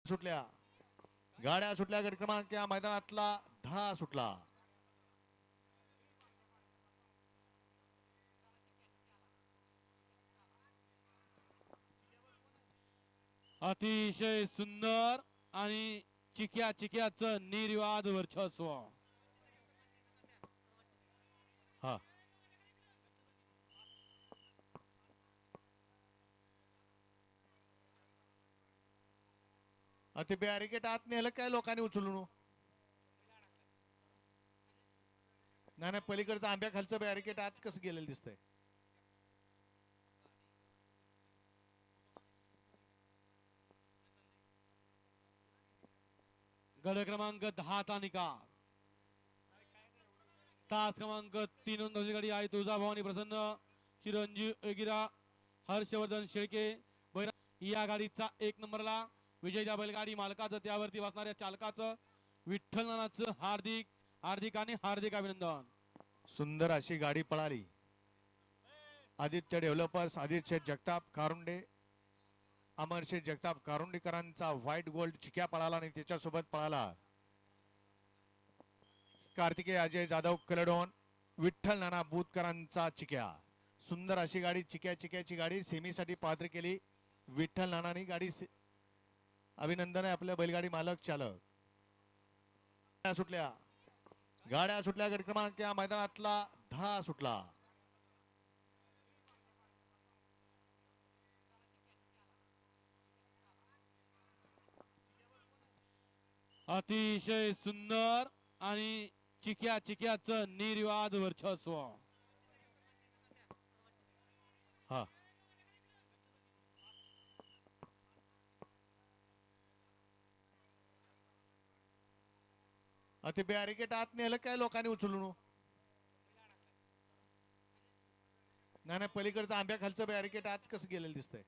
सुटल्या गाड्या सुटल्या. गट क्रमांक या मैदानातला 10 सुटला. अतिशय सुंदर आणि चिक्याचं निर्विवाद वर्चस्व. हा ते बॅरिकेट आत नेलं काय लोकांनी उचलून. नाही नाही, पलीकडचं आंब्या खालचं बॅरिकेट आत कसं गेलेलं दिसतंय. गड क्रमांक 10 चा निकाल. तास क्रमांक 3 नोंदवलेली गाडी आहे तुळजाभवानी प्रसन्न चिरंजीव एगिरा हर्षवर्धन शेळके. या गाडीचा 1 नंबरला विजय त्या बैलगाडी मालकाचं त्यावरती बसणाऱ्या चालकाचं विठ्ठल नानाचं हार्दिक हार्दिक आणि हार्दिक अभिनंदन. सुंदर अशी गाडी पळाली. Aditya developers, Aditya Jagtap Karunde, अमरशेठ Jagtap कारुंडेकरांचा white gold चिक्या पळाला आणि त्याच्यासोबत पळाला कार्तिकेय अजय जाधव कलडोन, विठ्ठल नाना बुतकरांचा चिक्या. सुंदर अशी गाडी चिक्याची गाडी सेमीसाठी पात्र केली विठ्ठल नानानी गाडी. अभिनंदन आहे आपल्या बैलगाडी मालक चालक. गाड्या सुटल्या. गट क्रमांक या मैदानातला 10 सुटला. अतिशय सुंदर आणि चिक्याचं निर्विवाद वर्चस्व. हा ते बॅरिकेट आत नेलं काय लोकांनी उचलून. नाही नाही, पलीकडचं आंब्या खालचं बॅरिकेट आत कसं गेलेलं दिसतंय.